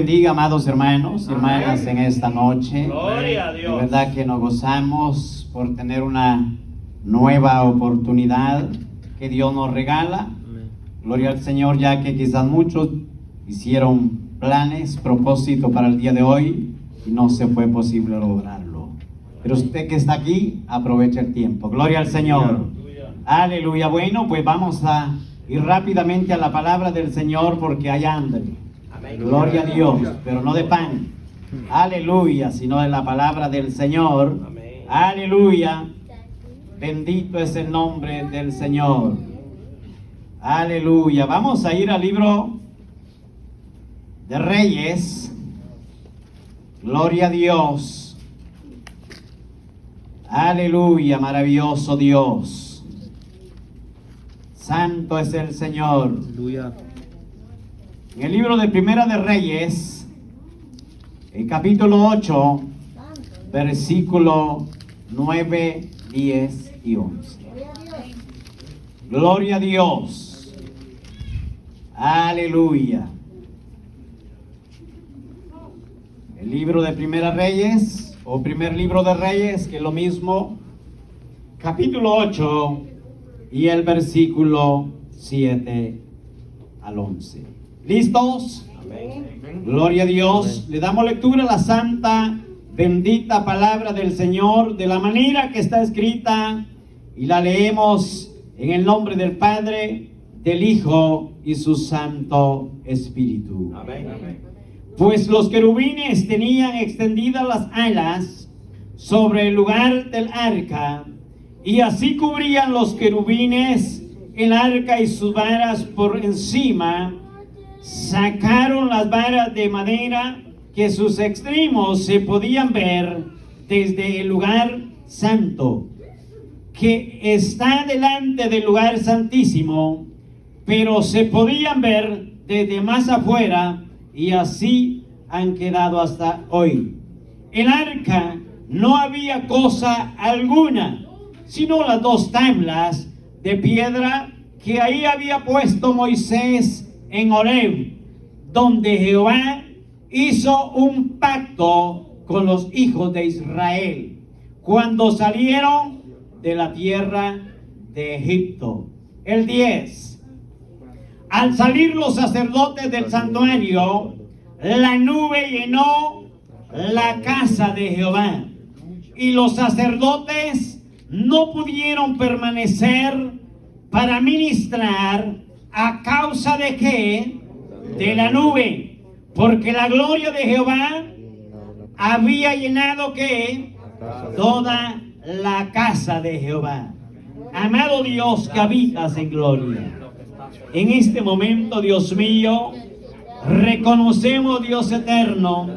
Bendiga, amados hermanos y hermanas, en esta noche. Gloria a Dios. De verdad que nos gozamos por tener una nueva oportunidad que Dios nos regala. Gloria al Señor, ya que quizás muchos hicieron planes, propósito para el día de hoy y no se fue posible lograrlo. Pero usted que está aquí, aprovecha el tiempo. Gloria al Señor. Aleluya. Bueno, pues vamos a ir rápidamente a la palabra del Señor porque hay hambre. Gloria a Dios, pero no de pan. Aleluya, sino de la palabra del Señor. Aleluya. Bendito es el nombre del Señor. Aleluya. Vamos a ir al libro de Reyes. Gloria a Dios. Aleluya, maravilloso Dios. Santo es el Señor. Aleluya. En el libro de Primera de Reyes, el capítulo 8, versículo 9, 10 y 11. Gloria a Dios. Aleluya. El libro de Primera Reyes, o primer libro de Reyes, que es lo mismo, capítulo 8 y el versículo 7 al 11. ¿Listos? Amén. Gloria a Dios. Le damos lectura a la santa, bendita palabra del Señor de la manera que está escrita y la leemos en el nombre del Padre, del Hijo y su Santo Espíritu. Amén. Pues los querubines tenían extendidas las alas sobre el lugar del arca, y así cubrían los querubines el arca y sus varas por encima. Sacaron las varas de madera que sus extremos se podían ver desde el lugar santo, que está delante del lugar santísimo, pero se podían ver desde más afuera, y así han quedado hasta hoy. El arca no había cosa alguna, sino las dos tablas de piedra que ahí había puesto Moisés en Horeb, donde Jehová hizo un pacto con los hijos de Israel cuando salieron de la tierra de Egipto. El 10. Al salir los sacerdotes del santuario, la nube llenó la casa de Jehová, y los sacerdotes no pudieron permanecer para ministrar. ¿A causa de qué? De la nube, porque la gloria de Jehová había llenado ¿qué? Toda la casa de Jehová. Amado Dios que habitas en gloria, en este momento, Dios mío, reconocemos, Dios eterno,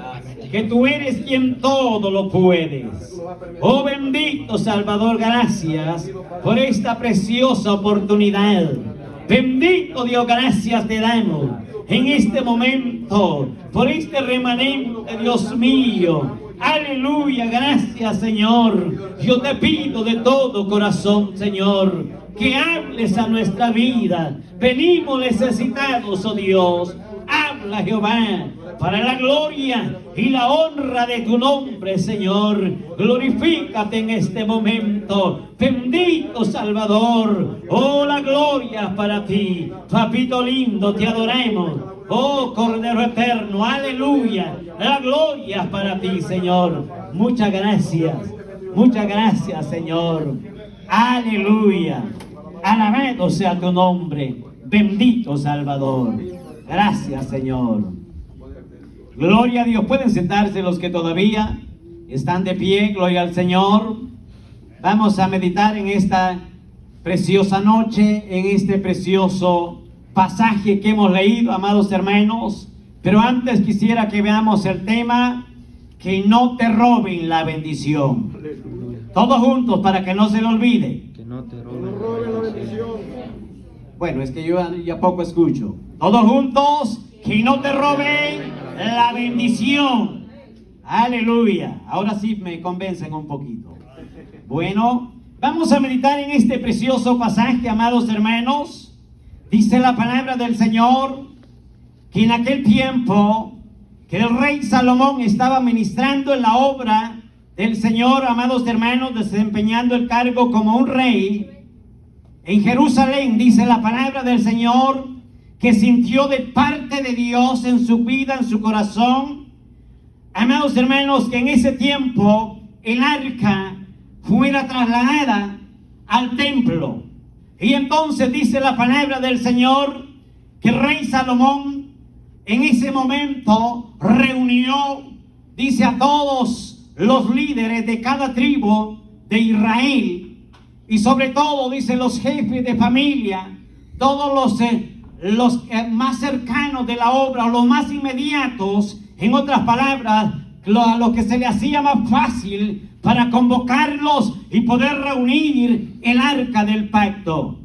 que tú eres quien todo lo puedes. Oh bendito Salvador, gracias por esta preciosa oportunidad. Bendito Dios, gracias te damos en este momento por este remanente, Dios mío. Aleluya, gracias Señor. Yo te pido de todo corazón, Señor, que hables a nuestra vida. Venimos necesitados, oh Dios. Habla, Jehová, para la gloria y la honra de tu nombre, Señor. Glorifícate en este momento. Bendito Salvador. Oh, la gloria para ti. Papito lindo, te adoramos. Oh, Cordero eterno, aleluya. La gloria para ti, Señor. Muchas gracias, Señor. Aleluya. Alabado sea tu nombre. Bendito Salvador. Gracias, Señor. Gloria a Dios. Pueden sentarse los que todavía están de pie. Gloria al Señor. Vamos a meditar en esta preciosa noche, en este precioso pasaje que hemos leído, amados hermanos. Pero antes quisiera que veamos el tema: que no te roben la bendición. Todos juntos para que no se lo olvide. Que no te roben la bendición. Bueno, es que yo ya poco escucho. Todos juntos, que no te roben la bendición. Aleluya. Ahora sí me convencen un poquito. Bueno, vamos a meditar en este precioso pasaje, amados hermanos. Dice la palabra del Señor que en aquel tiempo que el rey Salomón estaba ministrando en la obra del Señor, amados hermanos, desempeñando el cargo como un rey en Jerusalén. Dice la palabra del Señor que sintió de parte de Dios en su vida, en su corazón, amados hermanos, que en ese tiempo el arca fuera trasladada al templo. Y entonces dice la palabra del Señor que el rey Salomón en ese momento reunió, dice, a todos los líderes de cada tribu de Israel, y sobre todo, dice, los jefes de familia, todos los más cercanos de la obra, o los más inmediatos, en otras palabras, a lo que se le hacía más fácil para convocarlos y poder reunir el arca del pacto.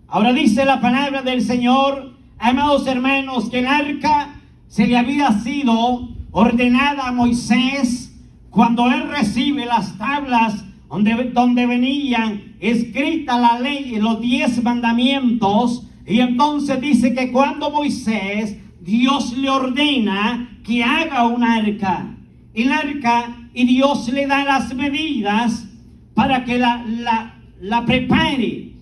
Ahora dice la palabra del Señor, amados hermanos, que el arca se le había sido ordenada a Moisés cuando él recibe las tablas donde venían escrita la ley, los 10 mandamientos. Y entonces dice que cuando Moisés, Dios le ordena que haga un arca, el arca, y Dios le da las medidas para que la prepare,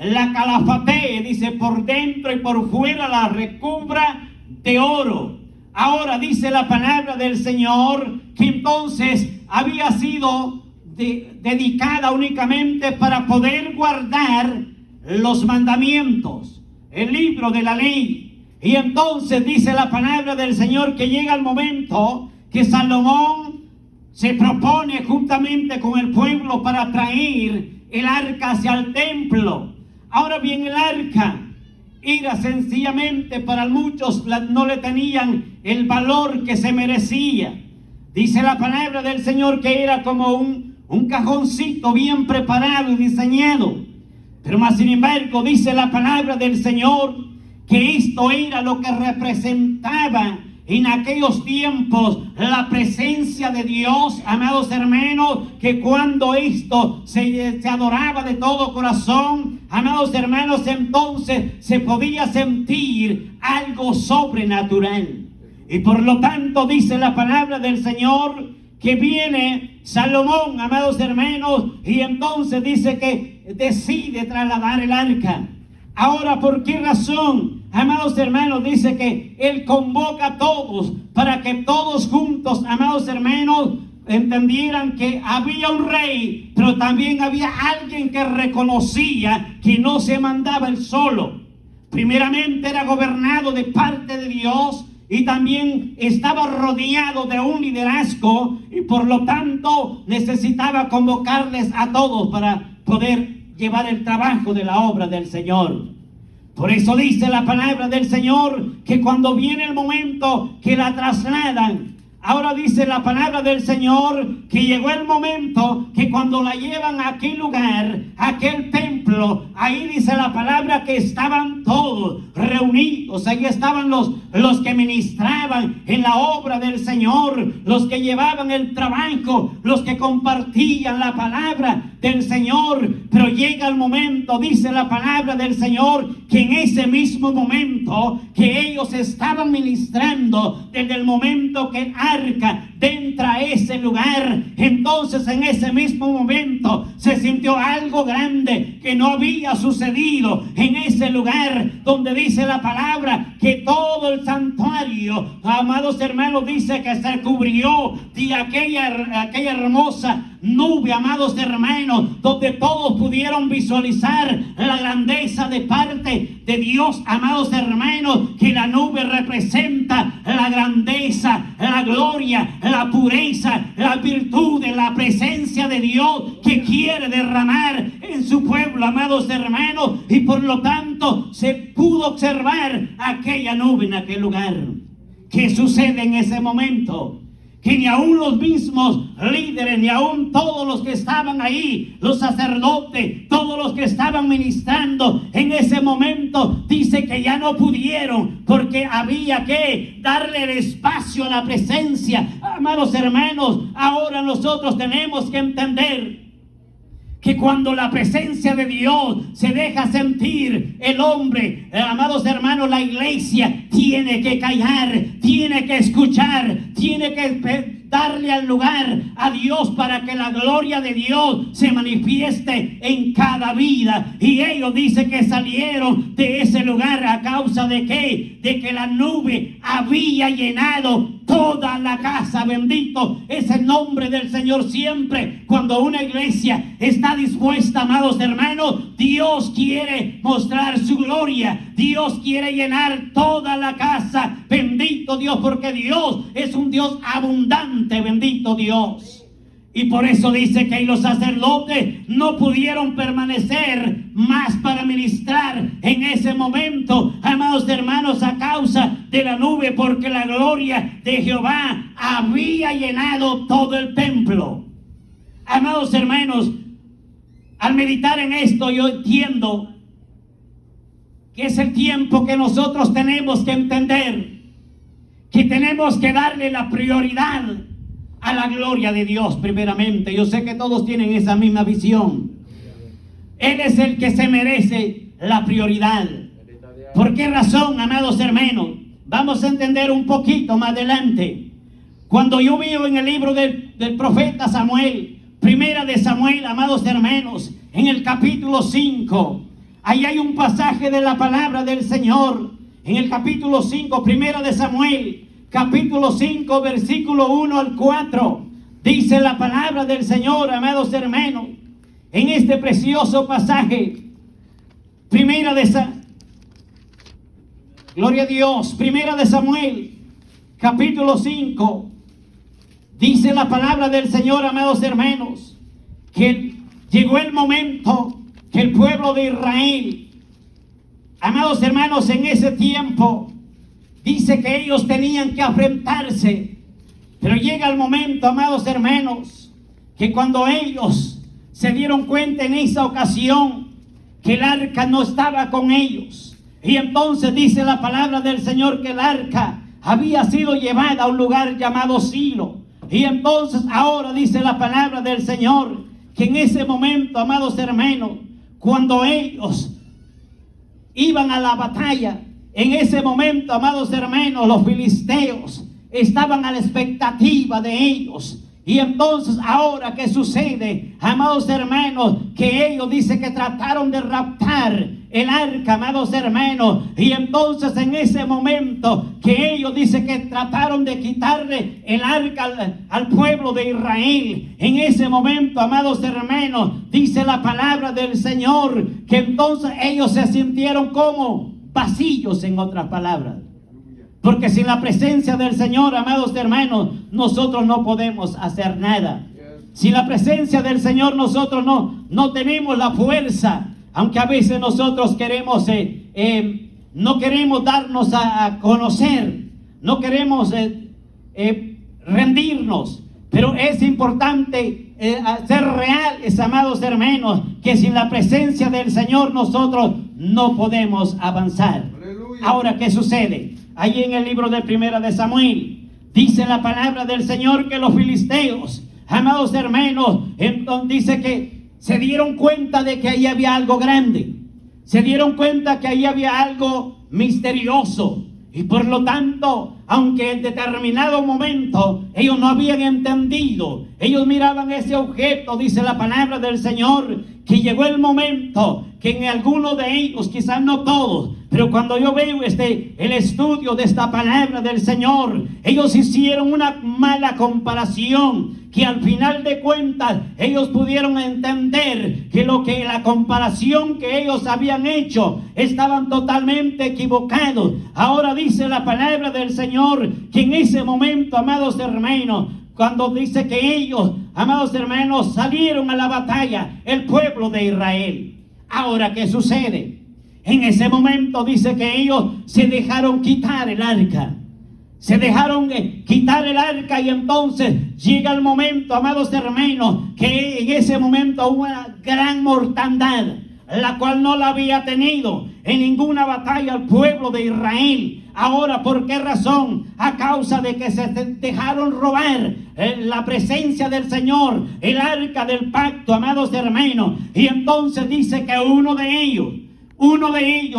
la calafatee, dice, por dentro y por fuera la recubra de oro. Ahora dice la palabra del Señor que entonces había sido dedicada únicamente para poder guardar los mandamientos, el libro de la ley. Y entonces dice la palabra del Señor que llega el momento que Salomón se propone juntamente con el pueblo para traer el arca hacia el templo. Ahora bien, el arca era sencillamente, para muchos no le tenían el valor que se merecía. Dice la palabra del Señor que era como un cajoncito bien preparado y diseñado. Pero más sin embargo, dice la palabra del Señor que esto era lo que representaba en aquellos tiempos la presencia de Dios, amados hermanos, que cuando esto se adoraba de todo corazón, amados hermanos, entonces se podía sentir algo sobrenatural. Y por lo tanto dice la palabra del Señor que viene Salomón, amados hermanos, y entonces dice que decide trasladar el arca. Ahora, ¿por qué razón? Amados hermanos, dice que Él convoca a todos para que todos juntos, amados hermanos, entendieran que había un rey, pero también había alguien que reconocía que no se mandaba él solo. Primeramente era gobernado de parte de Dios y también estaba rodeado de un liderazgo, y por lo tanto necesitaba convocarles a todos para poder llevar el trabajo de la obra del Señor. Por eso dice la palabra del Señor que cuando viene el momento que la trasladan, ahora dice la palabra del Señor que llegó el momento que cuando la llevan a aquel lugar, a aquel templo, ahí dice la palabra que estaban todos reunidos. Ahí estaban los que ministraban en la obra del Señor, los que llevaban el trabajo, los que compartían la palabra del Señor. Pero llega el momento, dice la palabra del Señor, que en ese mismo momento que ellos estaban ministrando, desde el momento que el arca entra a ese lugar, entonces en ese mismo momento se sintió algo grande que no había sucedido en ese lugar, donde dice la palabra que todo el santuario, amados hermanos, dice que se cubrió de aquella hermosa nube, amados hermanos, donde todos pudieron visualizar la grandeza de parte de Dios, amados hermanos, que la nube representa la grandeza, la gloria, la pureza, la virtud de la presencia de Dios que quiere derramar en su pueblo, amados hermanos, y por lo tanto se pudo observar aquella nube en aquel lugar. ¿Qué sucede en ese momento? Que ni aún los mismos líderes, ni aún todos los que estaban ahí, los sacerdotes, todos los que estaban ministrando en ese momento, dice que ya no pudieron, porque había que darle el espacio a la presencia. Amados hermanos, ahora nosotros tenemos que entender que cuando la presencia de Dios se deja sentir, el hombre, amados hermanos, la iglesia tiene que callar, tiene que escuchar, tiene que darle al lugar a Dios para que la gloria de Dios se manifieste en cada vida. Y ellos dicen que salieron de ese lugar a causa de ¿qué? De que la nube había llenado toda la casa. Bendito es el nombre del Señor. Siempre cuando una iglesia está dispuesta, amados hermanos, Dios quiere mostrar su gloria. Dios quiere llenar toda la casa. Bendito Dios, porque Dios es un Dios abundante. Bendito Dios. Y por eso dice que los sacerdotes no pudieron permanecer más para ministrar en ese momento, amados hermanos, a causa de la nube, porque la gloria de Jehová había llenado todo el templo. Amados hermanos, al meditar en esto, yo entiendo que es el tiempo que nosotros tenemos que entender, que tenemos que darle la prioridad a la gloria de Dios primeramente. Yo sé que todos tienen esa misma visión. Él es el que se merece la prioridad. ¿Por qué razón, amados hermanos? Vamos a entender un poquito más adelante. Cuando yo veo en el libro del profeta Samuel, primera de Samuel, amados hermanos, en el capítulo 5, ahí hay un pasaje de la palabra del Señor. En el capítulo 5, primera de Samuel, capítulo 5, versículo 1 al 4, dice la palabra del Señor, amados hermanos, en este precioso pasaje, gloria a Dios, primera de Samuel, capítulo 5, dice la palabra del Señor, amados hermanos, que llegó el momento que el pueblo de Israel, amados hermanos, en ese tiempo, dice que ellos tenían que afrentarse. Pero llega el momento, amados hermanos, que cuando ellos se dieron cuenta en esa ocasión que el arca no estaba con ellos, y entonces dice la palabra del Señor que el arca había sido llevada a un lugar llamado Silo. Y entonces ahora dice la palabra del Señor que en ese momento, amados hermanos, cuando ellos iban a la batalla, en ese momento, amados hermanos, los filisteos estaban a la expectativa de ellos. Y entonces ahora, ¿qué sucede? Amados hermanos, que ellos dicen que trataron de raptar el arca, amados hermanos. Y entonces en ese momento que ellos dicen que trataron de quitarle el arca al pueblo de Israel, en ese momento, amados hermanos, dice la palabra del Señor que entonces ellos se sintieron como vacíos, en otras palabras, porque sin la presencia del Señor, amados hermanos, nosotros no podemos hacer nada. Sin la presencia del Señor nosotros no tenemos la fuerza, aunque a veces nosotros queremos no queremos darnos a conocer, no queremos rendirnos, pero es importante ser reales, amados hermanos, que sin la presencia del Señor nosotros no podemos avanzar. Aleluya. Ahora, ¿qué sucede? Allí en el libro de Primera de Samuel, dice la palabra del Señor que los filisteos, amados hermanos, entonces dice que se dieron cuenta de que ahí había algo grande. Se dieron cuenta que ahí había algo misterioso. Y por lo tanto, aunque en determinado momento ellos no habían entendido, ellos miraban ese objeto, dice la palabra del Señor, que llegó el momento que en algunos de ellos, quizás no todos, pero cuando yo veo el estudio de esta palabra del Señor, ellos hicieron una mala comparación, que al final de cuentas ellos pudieron entender que la comparación que ellos habían hecho estaban totalmente equivocados. Ahora dice la palabra del Señor que en ese momento, amados hermanos, cuando dice que ellos, amados hermanos, salieron a la batalla, el pueblo de Israel. Ahora, ¿qué sucede? En ese momento dice que ellos se dejaron quitar el arca. Se dejaron quitar el arca y entonces llega el momento, amados hermanos, que en ese momento hubo una gran mortandad, la cual no la había tenido en ninguna batalla el pueblo de Israel. Ahora, ¿por qué razón? A causa de que se dejaron robar la presencia del Señor, el arca del pacto, amados hermanos. Y entonces dice que uno de ellos,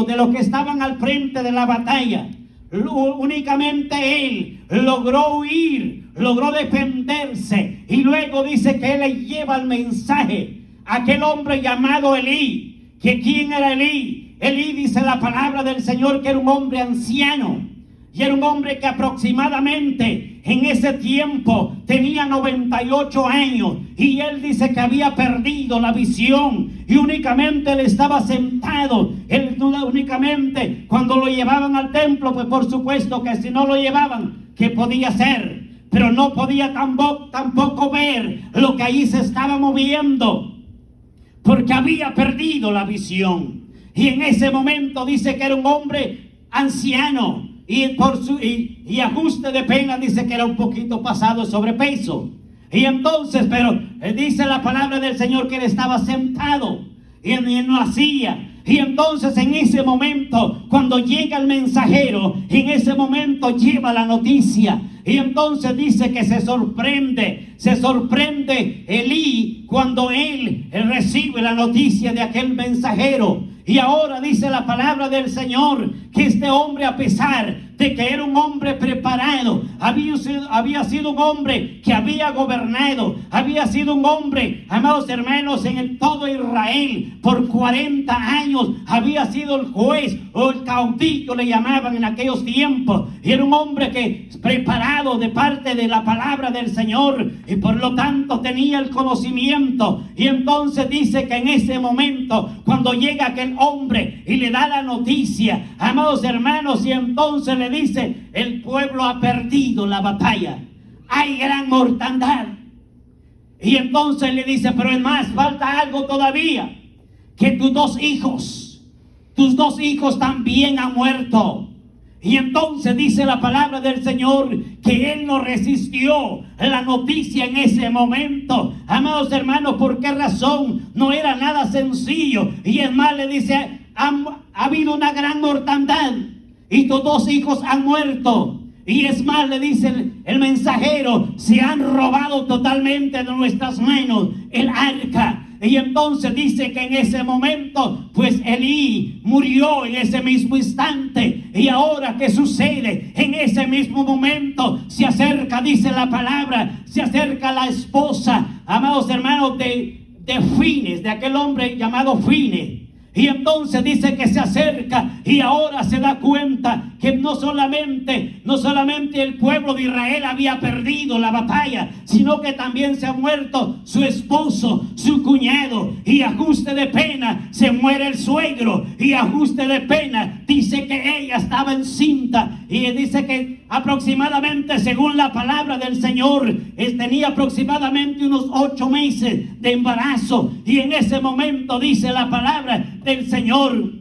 de los que estaban al frente de la batalla, únicamente él logró huir, logró defenderse. Y luego dice que él le lleva el mensaje a aquel hombre llamado Elí. ¿Que quién era Elí? Elí, dice la palabra del Señor, que era un hombre anciano. Y era un hombre que aproximadamente en ese tiempo tenía 98 años. Y él dice que había perdido la visión. Y únicamente él estaba sentado. Él únicamente cuando lo llevaban al templo, pues por supuesto que si no lo llevaban, ¿qué podía hacer? Pero no podía tampoco ver lo que ahí se estaba moviendo, porque había perdido la visión. Y en ese momento dice que era un hombre anciano. Y ajuste de pena dice que era un poquito pasado de sobrepeso. Y entonces, pero dice la palabra del Señor que él estaba sentado y él no hacía. Y entonces en ese momento, cuando llega el mensajero, en ese momento lleva la noticia. Y entonces dice que se sorprende Elí cuando él recibe la noticia de aquel mensajero. Y ahora dice la palabra del Señor que este hombre, a pesar de que era un hombre preparado, había sido un hombre que había gobernado, había sido un hombre, amados hermanos, en todo Israel por 40 años, había sido el juez o el caudillo, le llamaban en aquellos tiempos. Y era un hombre que preparado de parte de la palabra del Señor, y por lo tanto tenía el conocimiento. Y entonces dice que en ese momento, cuando llega aquel hombre y le da la noticia, amados hermanos, y entonces le dice: el pueblo ha perdido la batalla, hay gran mortandad. Y entonces le dice: pero es más, falta algo todavía, que tus dos hijos también han muerto. Y entonces dice la palabra del Señor que él no resistió la noticia en ese momento. Amados hermanos, ¿por qué razón? No era nada sencillo. Y es más, le dice: ha habido una gran mortandad y tus dos hijos han muerto. Y es más, le dice el mensajero: se han robado totalmente de nuestras manos el arca. Y entonces dice que en ese momento, pues Elí murió en ese mismo instante. Y ahora, ¿qué sucede? En ese mismo momento se acerca, dice la palabra, se acerca la esposa, amados hermanos, de Fines, de aquel hombre llamado Fines. Y entonces dice que se acerca y ahora se da cuenta que no solamente el pueblo de Israel había perdido la batalla, sino que también se ha muerto su esposo, su cuñado, y ajuste de pena se muere el suegro, y ajuste de pena dice que ella estaba encinta, y dice que aproximadamente, según la palabra del Señor, tenía aproximadamente unos 8 meses de embarazo. Y en ese momento dice la palabra del Señor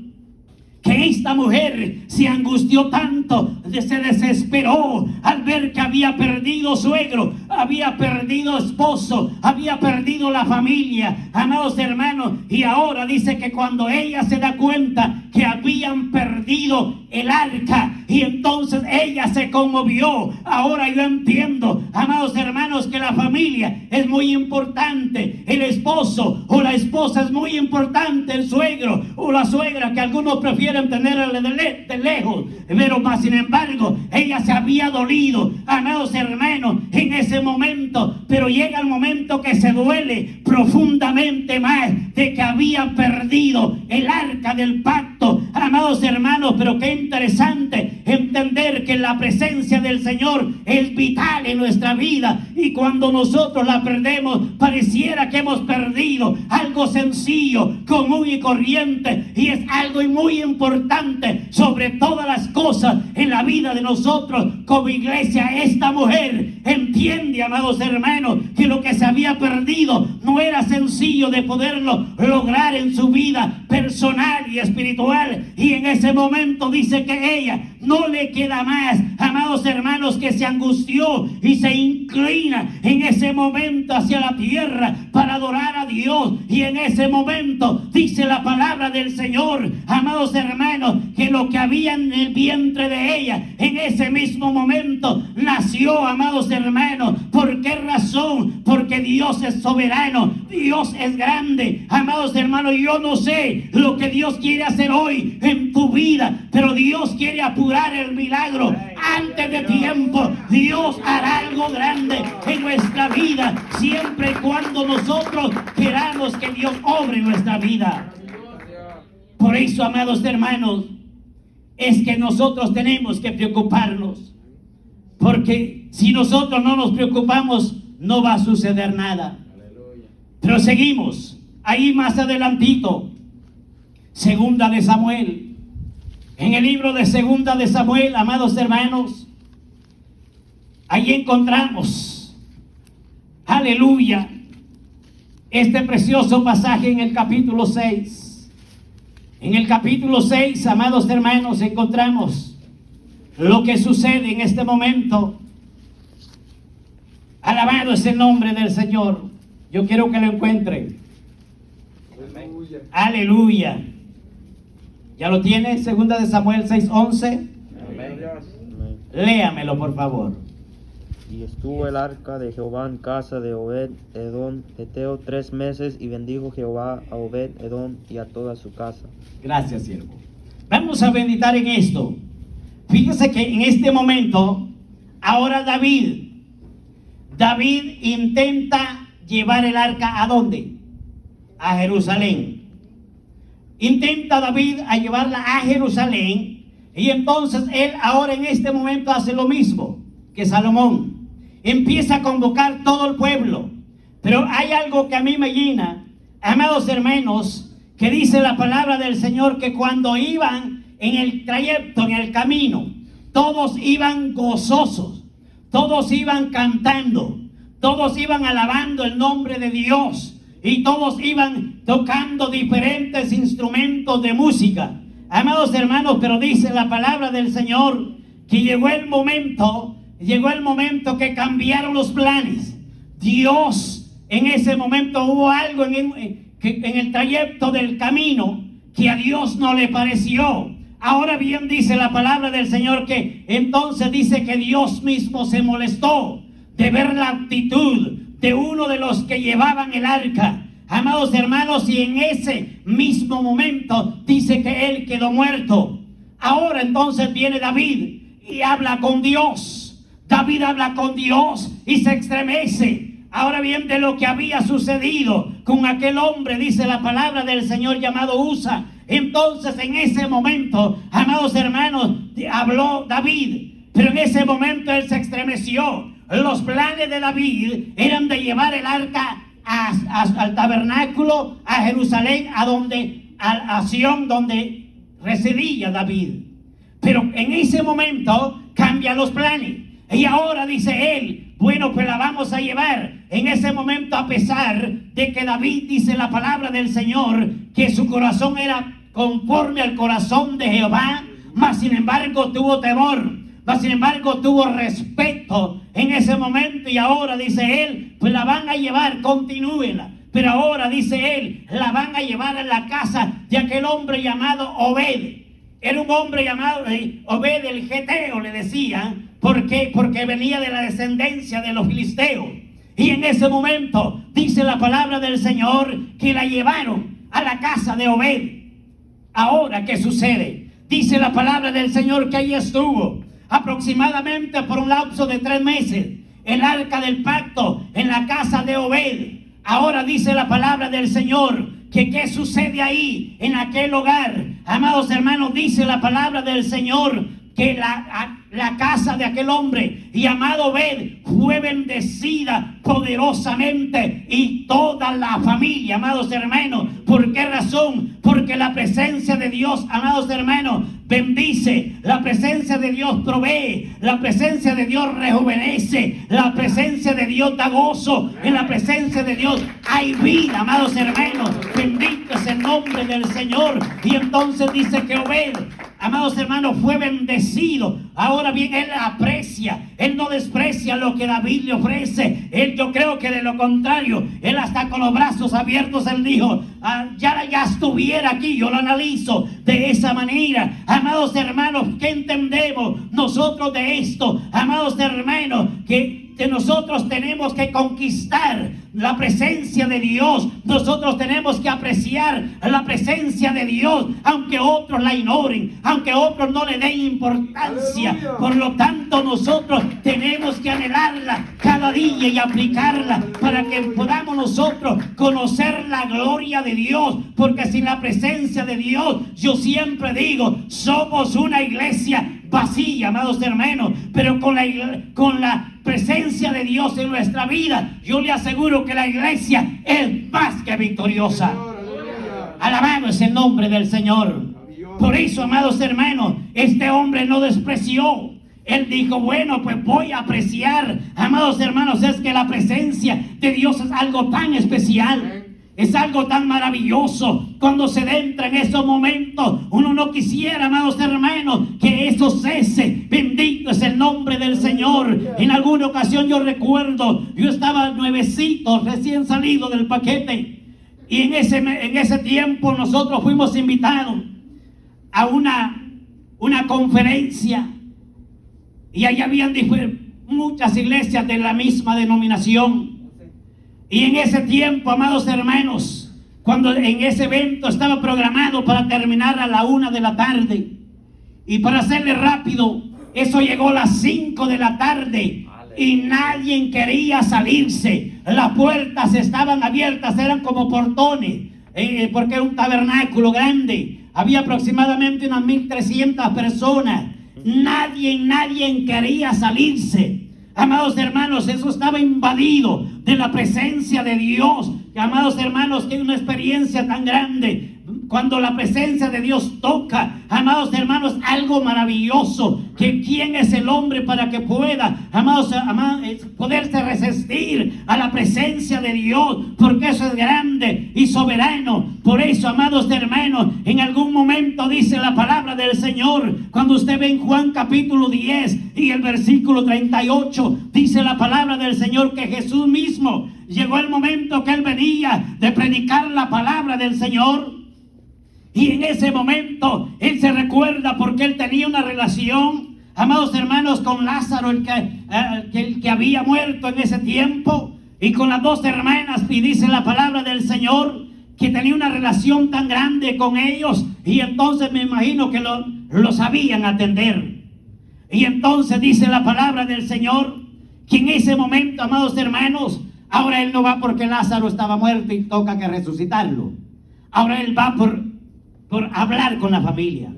que esta mujer se angustió tanto, se desesperó al ver que había perdido suegro, había perdido esposo, había perdido la familia, amados hermanos. Y ahora dice que cuando ella se da cuenta que habían perdido el arca, y entonces ella se conmovió. Ahora yo entiendo, amados hermanos, que la familia es muy importante, el esposo o la esposa es muy importante, el suegro o la suegra, que algunos prefieren tenerle de lejos, pero más sin embargo ella se había dolido, amados hermanos, en ese momento. Pero llega el momento que se duele profundamente más de que había perdido el arca del pacto, amados hermanos. Pero qué interesante entender que la presencia del Señor es vital en nuestra vida, y cuando nosotros la perdemos, pareciera que hemos perdido algo sencillo, común y corriente, y es algo muy importante sobre todas las cosas en la vida de nosotros como iglesia. Esta mujer entiende, amados hermanos, que lo que se había perdido no era sencillo de poderlo lograr en su vida personal y espiritual, y Y en ese momento dice que ella no le queda más, amados hermanos, que se angustió y se inclina en ese momento hacia la tierra para adorar a Dios. Y en ese momento dice la palabra del Señor, amados hermanos, que lo que había en el vientre de ella, en ese mismo momento nació, amados hermanos. ¿Por qué razón? Porque Dios es soberano, Dios es grande, amados hermanos. Yo no sé lo que Dios quiere hacer hoy en tu vida, pero Dios quiere apurar el milagro antes de tiempo. Dios hará algo grande en nuestra vida, siempre y cuando nosotros queramos que Dios obre en nuestra vida. Por eso, amados hermanos, es que nosotros tenemos que preocuparnos, porque si nosotros no nos preocupamos, no va a suceder nada. Pero seguimos ahí más adelantito, Segunda de Samuel. En el libro de Segunda de Samuel, amados hermanos, ahí encontramos, aleluya, este precioso pasaje en el capítulo 6. En el capítulo 6, amados hermanos, encontramos lo que sucede en este momento. Alabado es el nombre del Señor. Yo quiero que lo encuentren. Aleluya. ¿Ya lo tiene? Segunda de Samuel 6:11. Léamelo, por favor. Y estuvo el arca de Jehová en casa de Obed-Edom Eteo 3 meses, y bendijo Jehová a Obed-Edom y a toda su casa. Gracias, siervo. Vamos a meditar en esto. Fíjese que en este momento, ahora David intenta llevar el arca ¿a dónde? A Jerusalén. Intenta David a llevarla a Jerusalén, y entonces él ahora en este momento hace lo mismo que Salomón. Empieza a convocar todo el pueblo. Pero hay algo que a mí me llena, amados hermanos, que dice la palabra del Señor, que cuando iban en el trayecto, en el camino, todos iban gozosos, todos iban cantando, todos iban alabando el nombre de Dios, y todos iban tocando diferentes instrumentos de música. Amados hermanos, pero dice la palabra del Señor que llegó el momento que cambiaron los planes. Dios, en ese momento hubo algo en el trayecto del camino que a Dios no le pareció. Ahora bien, dice la palabra del Señor que entonces dice que Dios mismo se molestó de ver la actitud de uno de los que llevaban el arca. Amados hermanos, y en ese mismo momento dice que él quedó muerto. Ahora entonces viene David y habla con Dios. David habla con Dios y se estremece. Ahora bien, de lo que había sucedido con aquel hombre, dice la palabra del Señor, llamado Usa. Entonces en ese momento, amados hermanos, habló David, pero en ese momento él se estremeció. Los planes de David eran de llevar el arca al tabernáculo, a Jerusalén, a Sión, donde residía David. Pero en ese momento cambia los planes, y ahora dice él, bueno, pues la vamos a llevar. En ese momento, a pesar de que David, dice la palabra del Señor, que su corazón era conforme al corazón de Jehová, mas sin embargo tuvo temor, mas sin embargo tuvo respeto en ese momento. Y ahora dice él, pues la van a llevar, continúenla. Pero ahora dice él, la van a llevar a la casa de aquel hombre llamado Obed. Era un hombre llamado Obed el Geteo, le decía. ¿Por qué? Porque venía de la descendencia de los filisteos. Y en ese momento dice la palabra del Señor que la llevaron a la casa de Obed. Ahora, ¿qué sucede? Dice la palabra del Señor que ahí estuvo aproximadamente por un lapso de 3 meses el arca del pacto en la casa de Obed. Ahora dice la palabra del Señor que qué sucede ahí en aquel hogar. Amados hermanos, dice la palabra del Señor que la casa de aquel hombre. Y amado, Obed fue bendecida poderosamente, y toda la familia, amados hermanos. ¿Por qué razón? Porque la presencia de Dios, amados hermanos, bendice. La presencia de Dios provee. La presencia de Dios rejuvenece. La presencia de Dios da gozo. En la presencia de Dios hay vida, amados hermanos. Bendito es el nombre del Señor. Y entonces dice que Obed, amados hermanos, fue bendecido. Ahora bien, él aprecia, él no desprecia lo que David le ofrece. Yo creo que de lo contrario, él hasta con los brazos abiertos, él dijo, ya estuviera aquí. Yo lo analizo de esa manera. Amados hermanos, ¿qué entendemos nosotros de esto? Amados hermanos, que nosotros tenemos que conquistar la presencia de Dios. Nosotros tenemos que apreciar la presencia de Dios, aunque otros la ignoren, aunque otros no le den importancia. ¡Aleluya! Por lo tanto, nosotros tenemos que anhelarla cada día y aplicarla para que podamos nosotros conocer la gloria de Dios. Porque sin la presencia de Dios, yo siempre digo, somos una iglesia vacía, amados hermanos. Pero con la presencia de Dios en nuestra vida, yo le aseguro que la iglesia es más que victoriosa. Señor, aleluya. Alabado es el nombre del Señor. Por eso, amados hermanos, este hombre no despreció. Él dijo, bueno, pues voy a apreciar. Amados hermanos, es que la presencia de Dios es algo tan especial. Es algo tan maravilloso. Cuando se entra en esos momentos, uno no quisiera, amados hermanos, que eso cese. Bendito es el nombre del Señor. En alguna ocasión yo recuerdo, yo estaba nuevecito, recién salido del paquete, y en ese tiempo nosotros fuimos invitados a una conferencia, y allá habían muchas iglesias de la misma denominación. Y en ese tiempo, amados hermanos, cuando en ese evento estaba programado para terminar a la 1 de la tarde, y para hacerle rápido, eso llegó a las 5 de la tarde, y nadie quería salirse. Las puertas estaban abiertas, eran como portones, porque era un tabernáculo grande. Había aproximadamente unas 1,300 personas. Nadie quería salirse. Amados hermanos, eso estaba invadido de la presencia de Dios. Amados hermanos, que es una experiencia tan grande. Cuando la presencia de Dios toca, amados hermanos, algo maravilloso. Que quién es el hombre para que pueda, poderse resistir a la presencia de Dios, porque eso es grande y soberano. Por eso, amados hermanos, en algún momento dice la palabra del Señor, cuando usted ve en Juan capítulo 10 y el versículo 38, dice la palabra del Señor que Jesús mismo, llegó el momento que Él venía de predicar la palabra del Señor. Y en ese momento Él se recuerda porque Él tenía una relación, amados hermanos, con Lázaro, el que había muerto en ese tiempo, y con las dos hermanas. Y dice la palabra del Señor que tenía una relación tan grande con ellos, y entonces me imagino que lo sabían atender. Y entonces dice la palabra del Señor que en ese momento, amados hermanos, ahora Él no va porque Lázaro estaba muerto y toca que resucitarlo. Ahora Él va por hablar con la familia.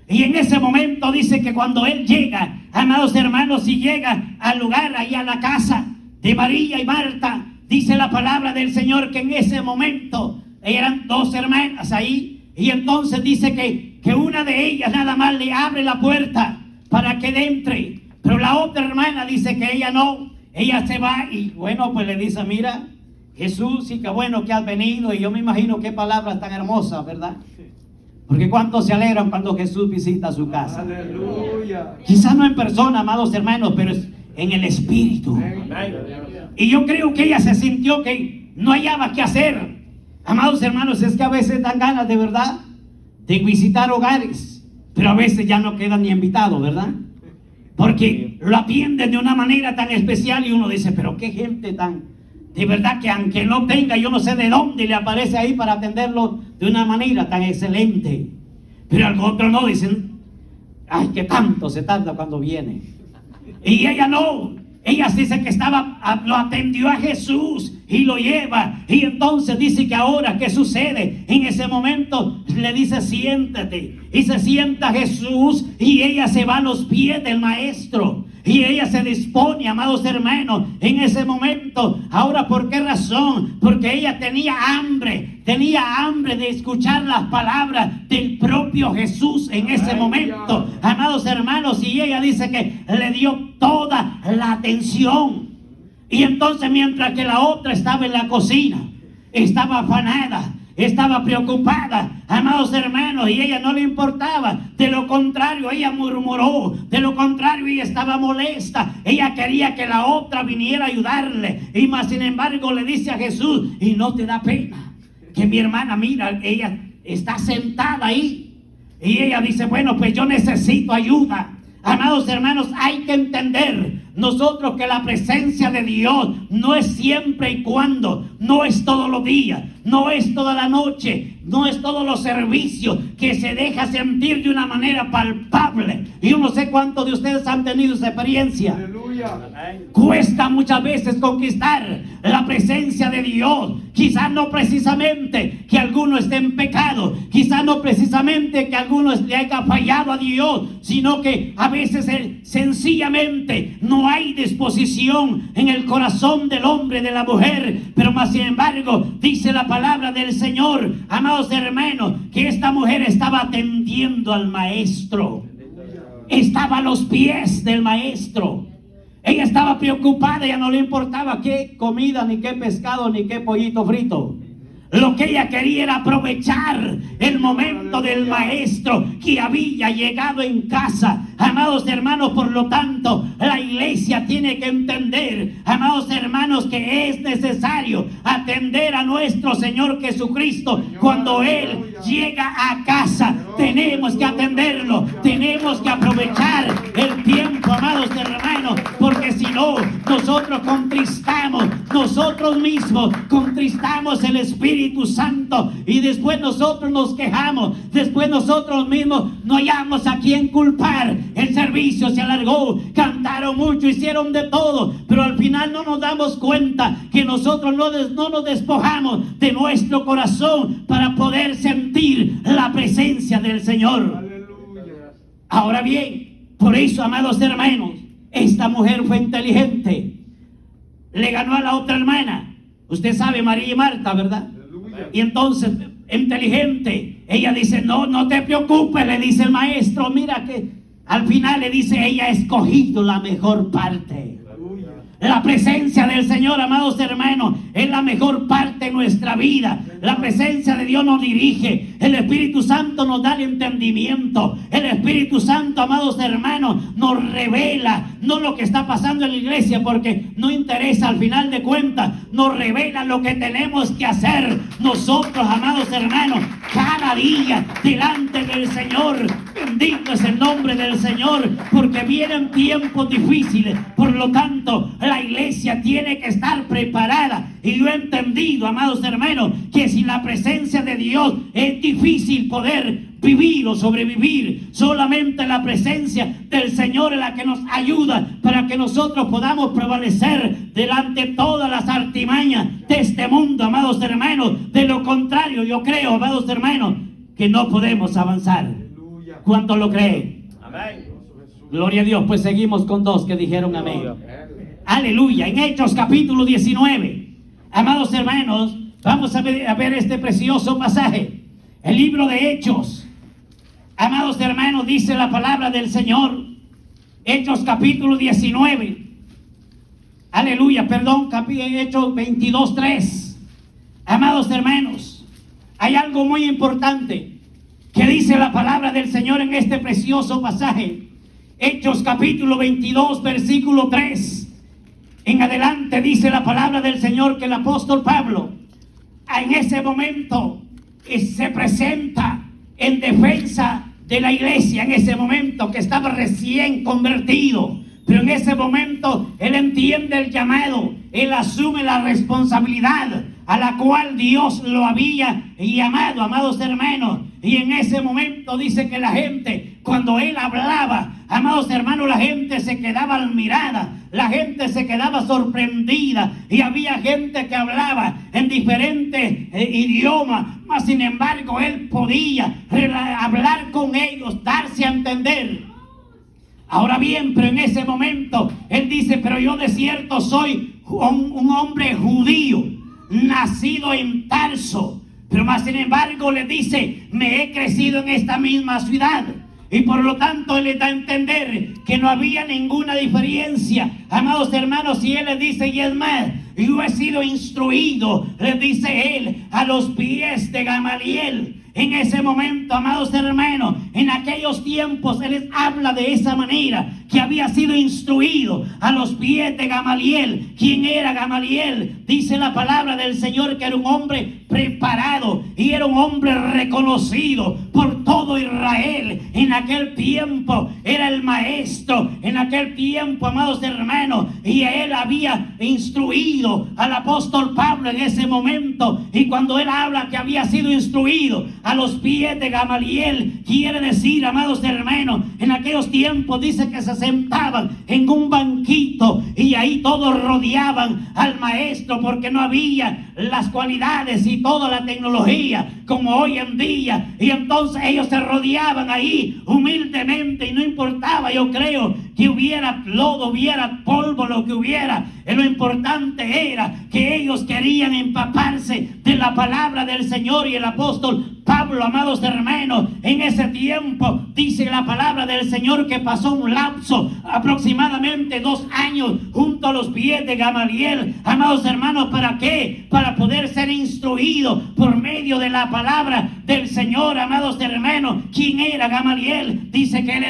Y en ese momento dice que cuando Él llega, amados hermanos, y llega al lugar, ahí a la casa de María y Marta, dice la palabra del Señor que en ese momento eran dos hermanas ahí, y entonces dice que una de ellas nada más le abre la puerta para que entre, pero la otra hermana dice que ella no, ella se va. Y bueno, pues le dice, mira, Jesús, sí, que bueno que has venido. Y yo me imagino qué palabras tan hermosas, ¿verdad? Porque cuántos se alegran cuando Jesús visita su casa. Aleluya. Quizás no en persona, amados hermanos, pero es en el Espíritu. Y yo creo que ella se sintió que no hallaba qué hacer. Amados hermanos, es que a veces dan ganas de verdad de visitar hogares, pero a veces ya no quedan ni invitados, ¿verdad? Porque lo atienden de una manera tan especial y uno dice, pero qué gente tan... De verdad que aunque no tenga, yo no sé de dónde le aparece ahí para atenderlo de una manera tan excelente. Pero al otro no, dicen, ay, que tanto se tarda cuando viene. Y ella no, ella dice que lo atendió a Jesús y lo lleva. Y entonces dice que ahora, ¿qué sucede? En ese momento le dice, siéntate. Y se sienta Jesús y ella se va a los pies del maestro. Y ella se dispone, amados hermanos, en ese momento. Ahora, ¿por qué razón? Porque ella tenía hambre de escuchar las palabras del propio Jesús en ese momento, amados hermanos. Y ella dice que le dio toda la atención. Y entonces, mientras que la otra estaba en la cocina, estaba afanada, estaba preocupada, amados hermanos, y ella no le importaba. De lo contrario, ella murmuró. De lo contrario, ella estaba molesta. Ella quería que la otra viniera a ayudarle. Y más sin embargo le dice a Jesús, y no te da pena que mi hermana, mira, ella está sentada ahí. Y ella dice, bueno, pues yo necesito ayuda. Amados hermanos, hay que entender nosotros que la presencia de Dios no es siempre y cuando, no es todos los días, no es toda la noche, no es todos los servicios, que se deja sentir de una manera palpable. Y yo no sé cuántos de ustedes han tenido esa experiencia. Aleluya. Cuesta muchas veces conquistar la presencia de Dios. Quizás no precisamente que alguno esté en pecado, quizás no precisamente que alguno le haya fallado a Dios, sino que a veces sencillamente no hay disposición en el corazón del hombre, de la mujer. Pero más sin embargo, dice la palabra del Señor, amados hermanos, que esta mujer estaba atendiendo al maestro. Estaba a los pies del maestro. Ella estaba preocupada, ya no le importaba qué comida, ni qué pescado, ni qué pollito frito. Lo que ella quería era aprovechar el momento del maestro que había llegado en casa. Amados hermanos, por lo tanto, la iglesia tiene que entender, amados hermanos, que es necesario atender a nuestro Señor Jesucristo. Cuando Él llega a casa, tenemos que atenderlo, tenemos que aprovechar el tiempo, amados hermanos, porque si no, nosotros contristamos, nosotros mismos contristamos el Espíritu Santo, y después nosotros nos quejamos, después nosotros mismos no hallamos a quien culpar. El servicio se alargó, cantaron mucho, hicieron de todo, pero al final no nos damos cuenta que nosotros no nos despojamos de nuestro corazón para poder sentir la presencia del Señor. Aleluya. Ahora bien, por eso, amados hermanos, esta mujer fue inteligente, le ganó a la otra hermana. Usted sabe, María y Marta, ¿verdad? Y entonces, inteligente, ella dice, no te preocupes, le dice el maestro. Mira que al final le dice, ella ha escogido la mejor parte. La presencia del Señor, amados hermanos, es la mejor parte de nuestra vida. La presencia de Dios nos dirige. El Espíritu Santo nos da el entendimiento. El Espíritu Santo, amados hermanos, nos revela no lo que está pasando en la iglesia, porque no interesa al final de cuentas. Nos revela lo que tenemos que hacer nosotros, amados hermanos, cada día delante del Señor. Bendito es el nombre del Señor, porque vienen tiempos difíciles. Por lo tanto, la iglesia tiene que estar preparada. Y yo he entendido, amados hermanos, que sin la presencia de Dios es difícil poder vivir o sobrevivir. Solamente la presencia del Señor es la que nos ayuda para que nosotros podamos prevalecer delante de todas las artimañas de este mundo, amados hermanos. De lo contrario, yo creo, amados hermanos, que no podemos avanzar. ¿Cuántos lo creen? Amén. Gloria a Dios. Pues seguimos con dos que dijeron amén. Aleluya. En Hechos capítulo 19, amados hermanos, vamos a ver este precioso pasaje. El libro de Hechos, amados hermanos, dice la palabra del Señor. Hechos capítulo 19. Aleluya, perdón, Hechos 22:3. Amados hermanos, hay algo muy importante que dice la palabra del Señor en este precioso pasaje. Hechos capítulo 22, versículo 3. En adelante dice la palabra del Señor que el apóstol Pablo en ese momento se presenta en defensa de la iglesia, en ese momento que estaba recién convertido. Pero en ese momento él entiende el llamado, él asume la responsabilidad a la cual Dios lo había llamado, amados hermanos. Y en ese momento dice que la gente cuando él hablaba, amados hermanos, la gente se quedaba admirada, la gente se quedaba sorprendida, y había gente que hablaba en diferentes idiomas, mas sin embargo él podía hablar con ellos, darse a entender. Ahora bien, pero en ese momento él dice: pero yo de cierto soy un hombre judío, nacido en Tarso, pero más sin embargo le dice: me he crecido en esta misma ciudad. Y por lo tanto él le da a entender que no había ninguna diferencia, amados hermanos. Y él le dice: y es más, yo he sido instruido, le dice él, a los pies de Gamaliel. En ese momento, amados hermanos, en aquellos tiempos, él les habla de esa manera, que había sido instruido a los pies de Gamaliel. ¿Quién era Gamaliel? Dice la palabra del Señor que era un hombre preparado y era un hombre reconocido por todo Israel. En aquel tiempo era el maestro, en aquel tiempo, amados hermanos, y él había instruido al apóstol Pablo en ese momento. Y cuando él habla que había sido instruido a los pies de Gamaliel, quiere decir, amados hermanos, en aquellos tiempos dice que se sentaban en un banquito y ahí todos rodeaban al maestro, porque no había las cualidades y toda la tecnología como hoy en día. Y entonces ellos se rodeaban ahí humildemente, y no importaba, yo creo, que hubiera lodo, hubiera polvo, lo que hubiera. Lo importante era que ellos querían empaparse de la palabra del Señor. Y el apóstol Pablo, amados hermanos, en ese tiempo dice la palabra del Señor que pasó un lapso aproximadamente 2 años junto a los pies de Gamaliel, amados hermanos. ¿Para qué? Para poder ser instruido por medio de la palabra del Señor, amados hermanos. ¿Quién era Gamaliel? Dice que él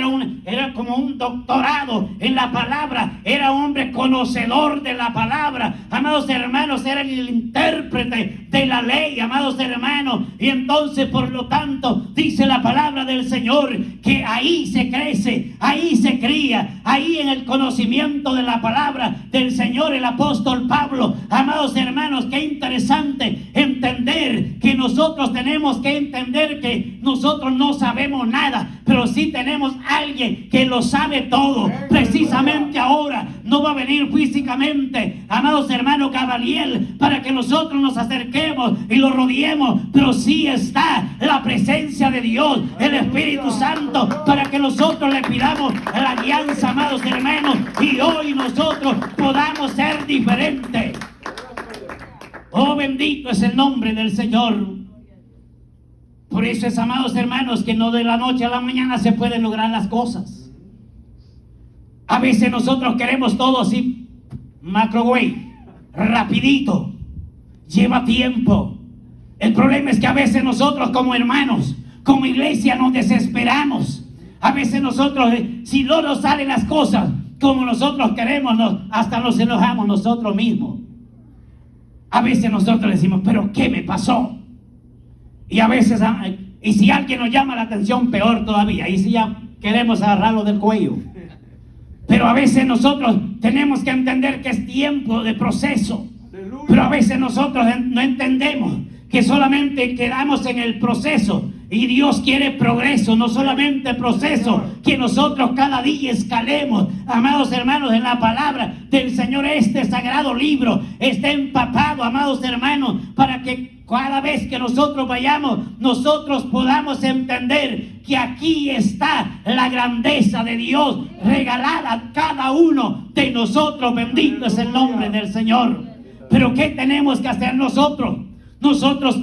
era como un doctorado en la palabra, era un hombre conocedor de la palabra, amados hermanos, era el intérprete de la ley, amados hermanos. Y entonces, por lo tanto, dice la palabra del Señor que ahí se crece, ahí se cría, ahí en el conocimiento de la palabra del Señor, el apóstol Pablo. Amados hermanos, qué interesante entender que nosotros tenemos que entender que nosotros no sabemos nada, pero sí tenemos alguien que lo sabe todo. Precisamente ahora no va a venir físicamente, amados hermanos, Gamaliel, para que nosotros nos acerquemos y lo rodeemos, pero sí está la presencia de Dios, el Espíritu Santo, para que nosotros le pidamos la alianza, amados hermanos, y hoy nosotros podamos ser diferentes. Oh, bendito es el nombre del Señor. Por eso es, amados hermanos, que no de la noche a la mañana se pueden lograr las cosas. A veces nosotros queremos todo así, macrowave, rapidito, lleva tiempo. El problema es que a veces nosotros como hermanos, como iglesia, nos desesperamos. A veces nosotros, si no nos salen las cosas como nosotros queremos, hasta nos enojamos nosotros mismos. A veces nosotros decimos: ¿pero qué me pasó? Y a veces, y si alguien nos llama la atención, peor todavía, y si ya queremos agarrarlo del cuello. Pero a veces nosotros tenemos que entender que es tiempo de proceso. Pero a veces nosotros no entendemos que solamente quedamos en el proceso. Y Dios quiere progreso, no solamente proceso, que nosotros cada día escalemos, amados hermanos, en la palabra del Señor. Este sagrado libro está empapado, amados hermanos, para que cada vez que nosotros vayamos, nosotros podamos entender que aquí está la grandeza de Dios regalada a cada uno de nosotros. Bendito es el nombre del Señor. Pero ¿qué tenemos que hacer nosotros? Nosotros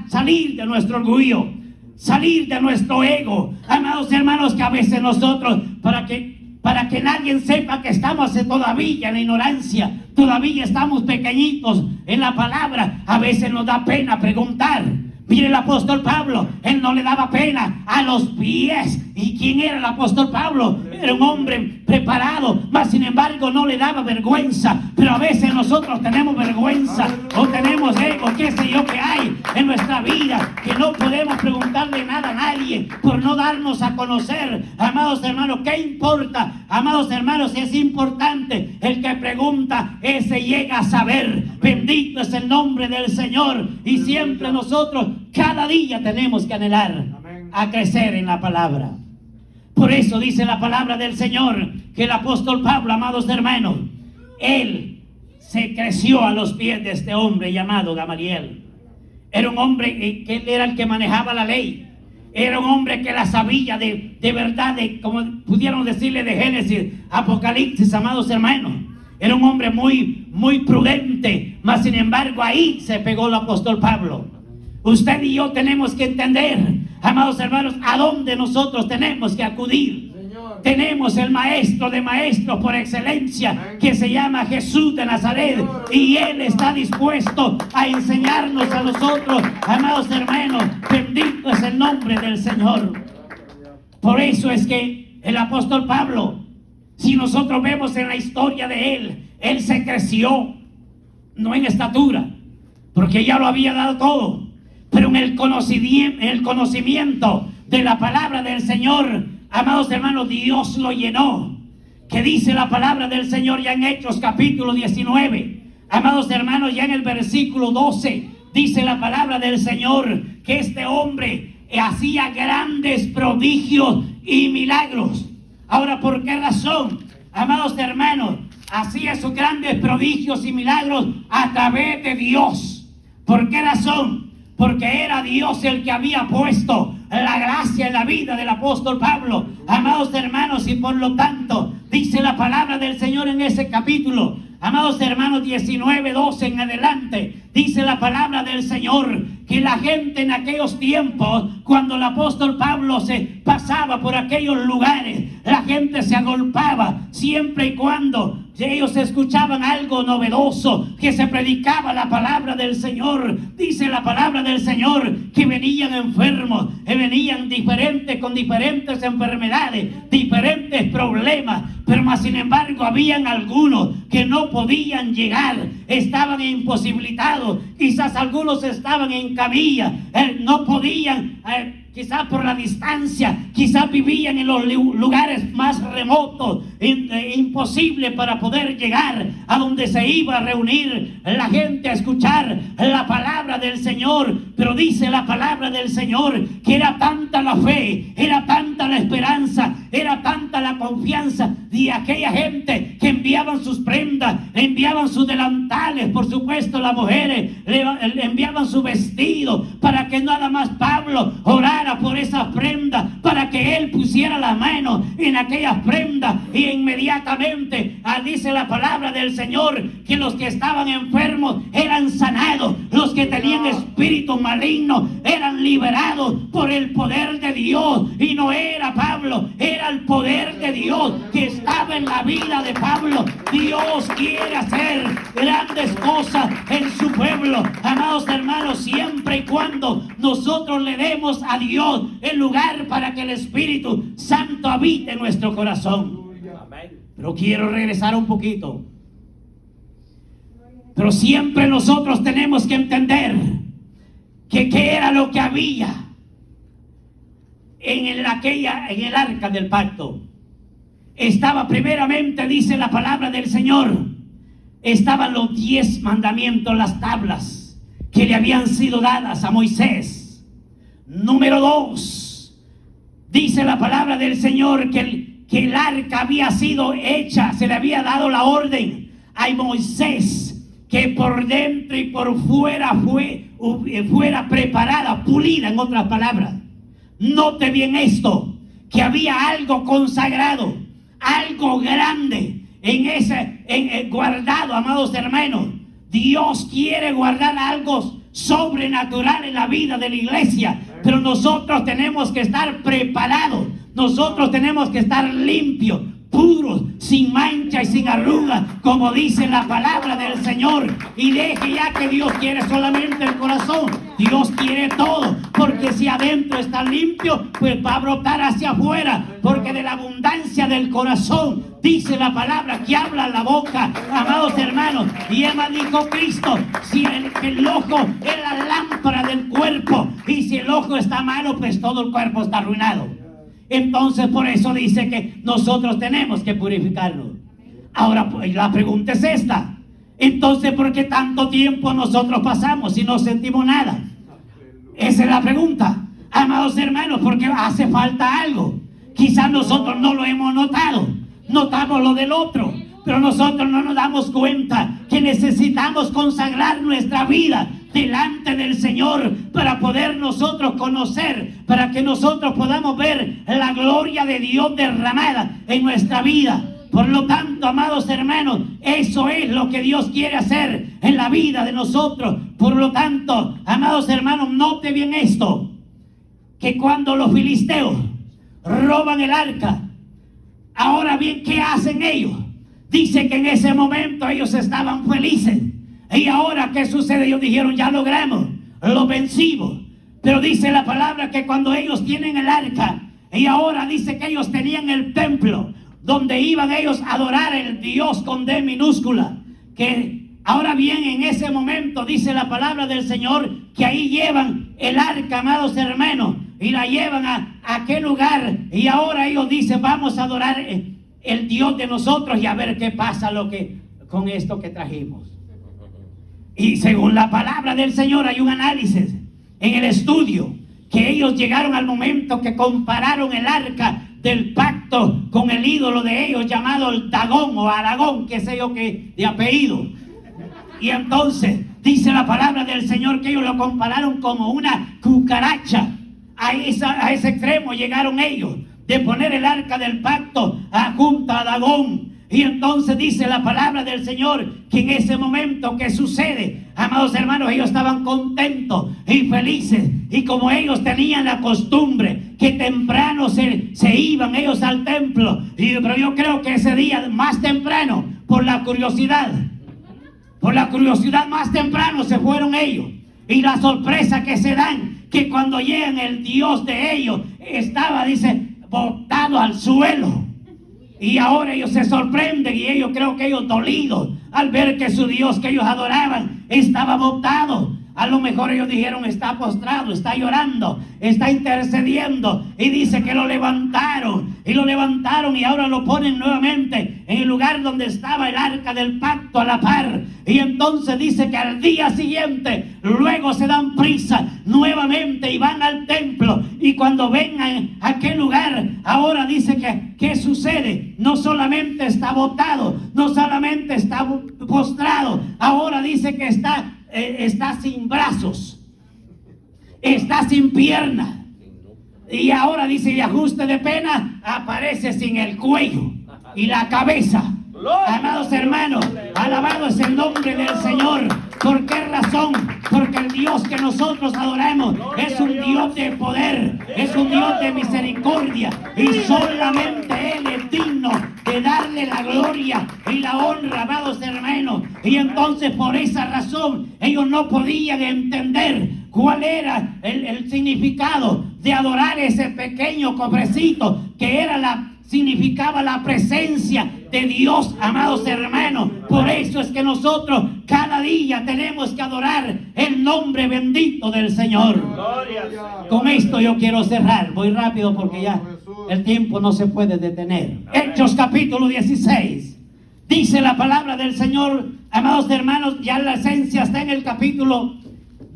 salir de nuestro orgullo, salir de nuestro ego, amados hermanos, que a veces nosotros, para que nadie sepa que estamos todavía en la ignorancia, todavía estamos pequeñitos en la palabra, a veces nos da pena preguntar. Mire el apóstol Pablo, él no le daba pena a los pies. ¿Y quién era el apóstol Pablo? Era un hombre preparado, mas sin embargo no le daba vergüenza. Pero a veces nosotros tenemos vergüenza o tenemos ego, qué sé yo, que hay en nuestra vida, que no podemos preguntarle nada a nadie por no darnos a conocer. Amados hermanos, ¿qué importa? Amados hermanos, es importante. El que pregunta, ese llega a saber. Bendito es el nombre del Señor. Y siempre nosotros, cada día tenemos que anhelar a crecer en la palabra. Por eso dice la palabra del Señor que el apóstol Pablo, amados hermanos, él se creció a los pies de este hombre llamado Gamaliel. Era un hombre que él era el que manejaba la ley. Era un hombre que la sabía de verdad, como pudieron decirle, de Génesis, Apocalipsis, amados hermanos. Era un hombre muy prudente, mas sin embargo ahí se pegó el apóstol Pablo. Usted y yo tenemos que entender, amados hermanos, a dónde nosotros tenemos que acudir. Tenemos el maestro de maestros por excelencia, que se llama Jesús de Nazaret, y Él está dispuesto a enseñarnos a nosotros, amados hermanos. Bendito es el nombre del Señor. Por eso es que el apóstol Pablo, si nosotros vemos en la historia de él se creció, no en estatura, porque ya lo había dado todo, pero en el conocimiento de la palabra del Señor. Amados hermanos, Dios lo llenó. Que dice la palabra del Señor ya en Hechos capítulo 19. Amados hermanos, ya en el versículo 12 dice la palabra del Señor que este hombre hacía grandes prodigios y milagros. Ahora, ¿por qué razón? Amados hermanos, hacía sus grandes prodigios y milagros a través de Dios. ¿Por qué razón? Porque era Dios el que había puesto la gracia en la vida del apóstol Pablo, amados hermanos, y por lo tanto dice la palabra del Señor en ese capítulo, amados hermanos, 19:12 en adelante, dice la palabra del Señor que la gente en aquellos tiempos, cuando el apóstol Pablo se pasaba por aquellos lugares, la gente se agolpaba siempre y cuando ellos escuchaban algo novedoso, que se predicaba la palabra del Señor. Dice la palabra del Señor que venían enfermos, venían con diferentes enfermedades, diferentes problemas, pero más sin embargo habían algunos que no podían llegar, estaban imposibilitados, quizás algunos estaban en camilla, no podían, quizás por la distancia, quizás vivían en los lugares más remotos, imposible para poder llegar a donde se iba a reunir la gente a escuchar la palabra del Señor. Pero dice la palabra del Señor que era tanta la fe, era tanta la esperanza, era tanta la confianza de aquella gente que enviaban sus prendas, enviaban sus delantales, por supuesto las mujeres le enviaban su vestido, para que nada más Pablo orara por esas prendas, para que él pusiera la mano en aquellas prendas, y inmediatamente dice la palabra del Señor que los que estaban enfermos eran sanados, los que tenían espíritus malignos eran liberados por el poder de Dios. Y no era Pablo, era el poder de Dios que estaba en la vida de Pablo. Dios quiere hacer grandes cosas en su pueblo, amados hermanos, siempre y cuando nosotros le demos a Dios el lugar para que el Espíritu Santo habite en nuestro corazón. Pero quiero regresar un poquito. Pero siempre nosotros tenemos que entender que qué era lo que había en el arca del pacto. Estaba primeramente, dice la palabra del Señor, estaban los 10 mandamientos, las tablas que le habían sido dadas a Moisés. Número 2, dice la palabra del Señor que el arca había sido hecha, se le había dado la orden a Moisés que por dentro y por fuera fuera preparada, pulida, en otras palabras. Note bien esto, que había algo consagrado, algo grande guardado, amados hermanos. Dios quiere guardar algo sobrenatural en la vida de la iglesia, pero nosotros tenemos que estar preparados, nosotros tenemos que estar limpios, puros, sin mancha y sin arruga, como dice la palabra del Señor. Y deje ya que Dios quiere solamente el corazón, Dios quiere todo, porque si adentro está limpio, pues va a brotar hacia afuera, porque de la abundancia del corazón, dice la palabra, que habla la boca, amados hermanos. Y Emma dijo Cristo, si el ojo es la lámpara del cuerpo, y si el ojo está malo, pues todo el cuerpo está arruinado. Entonces por eso dice que nosotros tenemos que purificarnos. Ahora pues, la pregunta es esta. Entonces, ¿por qué tanto tiempo nosotros pasamos y no sentimos nada? Esa es la pregunta, amados hermanos, porque hace falta algo. Quizás nosotros no lo hemos notado, notamos lo del otro, pero nosotros no nos damos cuenta que necesitamos consagrar nuestra vida delante del Señor para poder nosotros conocer, para que nosotros podamos ver la gloria de Dios derramada en nuestra vida. Por lo tanto, amados hermanos, eso es lo que Dios quiere hacer en la vida de nosotros. Por lo tanto, amados hermanos, note bien esto, que cuando los filisteos roban el arca, ahora bien, ¿qué hacen ellos? Dice que en ese momento ellos estaban felices. Y ahora, ¿qué sucede? Ellos dijeron, ya logramos, lo vencimos. Pero dice la palabra que cuando ellos tienen el arca, y ahora dice que ellos tenían el templo, donde iban ellos a adorar el Dios con D minúscula, que ahora bien, en ese momento dice la palabra del Señor, que ahí llevan el arca, amados hermanos, y la llevan a aquel lugar, y ahora ellos dicen, vamos a adorar el Dios de nosotros y a ver qué pasa con esto que trajimos. Y según la palabra del Señor hay un análisis en el estudio, que ellos llegaron al momento que compararon el arca del pacto con el ídolo de ellos llamado el Dagón o Aragón, que sé yo que de apellido. Y entonces dice la palabra del Señor que ellos lo compararon como una cucaracha. A ese extremo llegaron ellos, de poner el arca del pacto junto a Dagón. Y entonces dice la palabra del Señor que en ese momento que sucede, amados hermanos, ellos estaban contentos y felices. Y como ellos tenían la costumbre que temprano se iban ellos al templo, pero yo creo que ese día más temprano, por la curiosidad más temprano se fueron ellos. Y la sorpresa que se dan, que cuando llegan el Dios de ellos estaba, dice, botado al suelo. Y ahora ellos se sorprenden y ellos creo que ellos dolidos al ver que su Dios que ellos adoraban estaba botado. A lo mejor ellos dijeron, está postrado, está llorando, está intercediendo. Y dice que lo levantaron y ahora lo ponen nuevamente en el lugar donde estaba el arca del pacto a la par. Y entonces dice que al día siguiente luego se dan prisa nuevamente y van al templo. Y cuando vengan a aquel lugar, ahora dice que ¿qué sucede? No solamente está botado, no solamente está postrado, ahora dice que está sin brazos, está sin pierna, y ahora dice, de ajuste de pena, aparece sin el cuello y la cabeza. Amados hermanos, alabado es el nombre del Señor. ¿Por qué razón? Porque el Dios que nosotros adoramos es un Dios de poder, es un Dios de misericordia, y solamente Él es digno de darle la gloria y la honra, amados hermanos. Y entonces por esa razón ellos no podían entender cuál era el significado de adorar ese pequeño cofrecito que significaba la presencia de Dios, amados hermanos. Por eso es que nosotros cada día tenemos que adorar el nombre bendito del Señor. Con esto yo quiero cerrar, voy rápido porque ya el tiempo no se puede detener. Hechos capítulo 16, dice la palabra del Señor, amados hermanos, ya la esencia está en el capítulo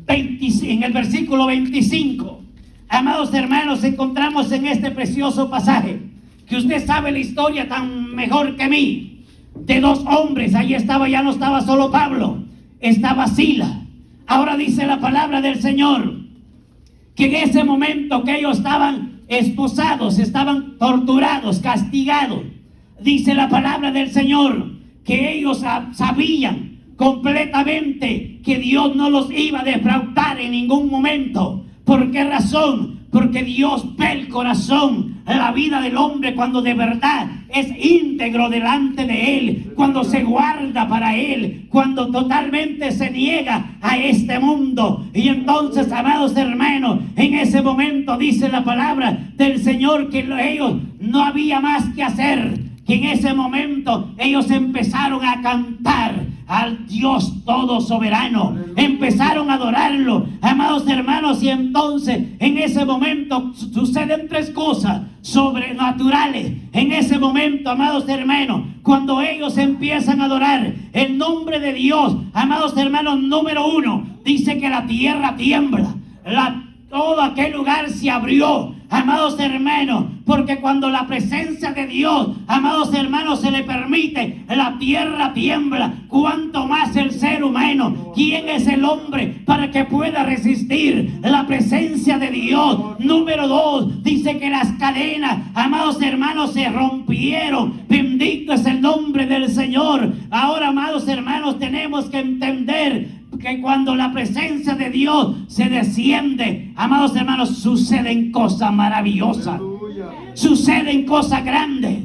20, en el versículo 25. Amados hermanos, encontramos en este precioso pasaje, que usted sabe la historia tan mejor que mí, de dos hombres. Ahí estaba, ya no estaba solo Pablo, estaba Sila. Ahora dice la palabra del Señor que en ese momento que ellos estaban esposados, estaban torturados, castigados, dice la palabra del Señor que ellos sabían completamente que Dios no los iba a defraudar en ningún momento. ¿Por qué razón? Porque Dios ve el corazón, la vida del hombre cuando de verdad es íntegro delante de Él, cuando se guarda para Él, cuando totalmente se niega a este mundo. Y entonces, amados hermanos, en ese momento dice la palabra del Señor que ellos no había más que hacer, que en ese momento ellos empezaron a cantar al Dios todo soberano, empezaron a adorarlo, amados hermanos. Y entonces en ese momento suceden tres cosas sobrenaturales. En ese momento, amados hermanos, cuando ellos empiezan a adorar el nombre de Dios, amados hermanos, número uno, dice que la tierra tiembla, todo aquel lugar se abrió, amados hermanos, porque cuando la presencia de Dios, amados hermanos, se le permite, la tierra tiembla, cuanto más el ser humano. ¿Quién es el hombre para que pueda resistir la presencia de Dios? Número 2, dice que las cadenas, amados hermanos, se rompieron. Bendito es el nombre del Señor. Ahora, amados hermanos, tenemos que entender que cuando la presencia de Dios se desciende, amados hermanos, suceden cosas maravillosas, Aleluya. suceden cosas grandes.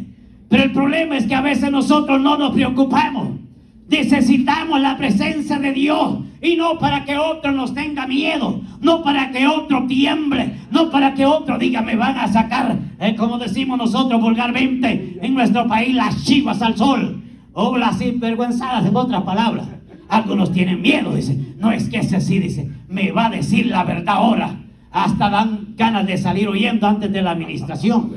Pero el problema es que a veces nosotros no nos preocupamos. Necesitamos la presencia de Dios, y no para que otro nos tenga miedo, no para que otro tiemble, no para que otro diga me van a sacar, como decimos nosotros vulgarmente en nuestro país, las chivas al sol, o las sinvergüenzadas, en otras palabras. Algunos tienen miedo, dicen, no, es que ese sí, dice, me va a decir la verdad ahora. Hasta dan ganas de salir huyendo antes de la administración.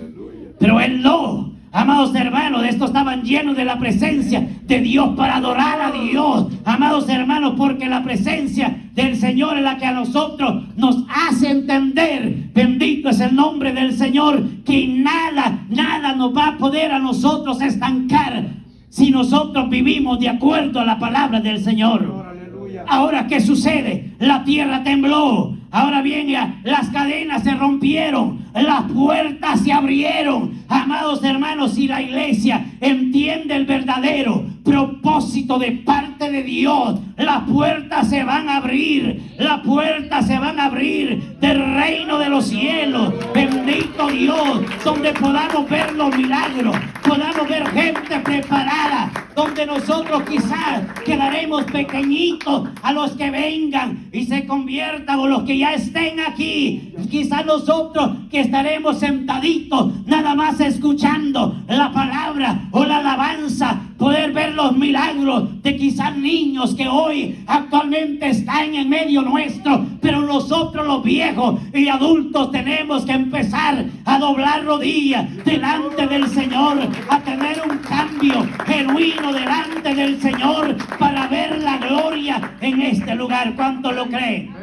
Pero él no. Amados hermanos, estos estaban llenos de la presencia de Dios para adorar a Dios. Amados hermanos, porque la presencia del Señor es la que a nosotros nos hace entender, bendito es el nombre del Señor, que nada nos va a poder a nosotros estancar si nosotros vivimos de acuerdo a la palabra del Señor. Aleluya. Ahora, ¿qué sucede? La tierra tembló. Ahora bien, las cadenas se rompieron, las puertas se abrieron. Amados hermanos, si la iglesia entiende el verdadero propósito de parte de Dios, las puertas se van a abrir, las puertas se van a abrir del reino de los cielos. Bendito Dios, donde podamos ver los milagros, podamos ver gente preparada, donde nosotros quizás quedaremos pequeñitos a los que vengan y se conviertan, o los que ya estén aquí. Quizás nosotros que estaremos sentaditos nada más escuchando la palabra o la alabanza, poder ver los milagros de quizás niños que hoy actualmente están en medio nuestro. Pero nosotros los viejos y adultos tenemos que empezar a doblar rodillas delante del Señor, a tener un cambio genuino delante del Señor para ver la gloria en este lugar. ¿Cuántos lo creen?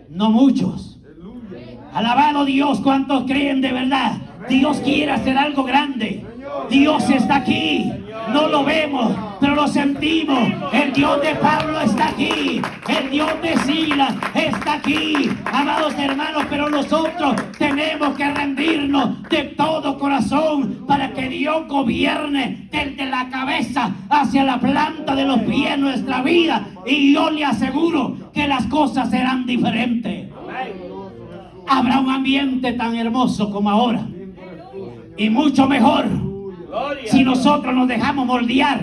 No muchos. Alabado Dios, ¿cuántos creen de verdad? Dios quiere hacer algo grande. Dios está aquí. No lo vemos, pero lo sentimos. El Dios de Pablo está aquí. El Dios de Silas está aquí. Amados hermanos, pero nosotros tenemos que rendirnos de todo corazón para que Dios gobierne desde la cabeza hacia la planta de los pies en nuestra vida. Y yo le aseguro que las cosas serán diferentes. Habrá un ambiente tan hermoso como ahora, y mucho mejor si nosotros nos dejamos moldear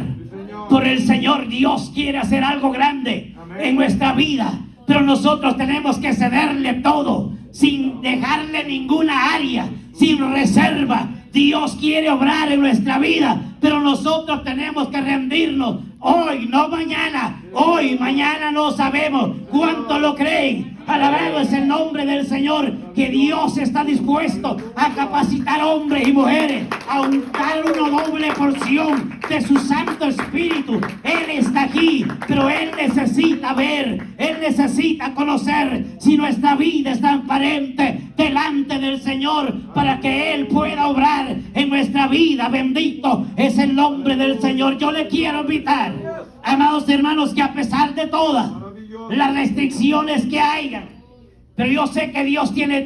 por el Señor. Dios quiere hacer algo grande en nuestra vida, pero nosotros tenemos que cederle todo, sin dejarle ninguna área, sin reserva. Dios quiere obrar en nuestra vida, pero nosotros tenemos que rendirnos hoy, no mañana. Hoy, mañana no sabemos. ¿Cuántos lo creen? Alabado es el nombre del Señor, que Dios está dispuesto a capacitar hombres y mujeres, a untar una doble porción de su Santo Espíritu. Él está aquí, pero Él necesita ver, Él necesita conocer si nuestra vida es transparente delante del Señor, para que Él pueda obrar en nuestra vida. Bendito es el nombre del Señor. Yo le quiero invitar, amados hermanos, que a pesar de todas las restricciones que hayan, pero yo sé que Dios tiene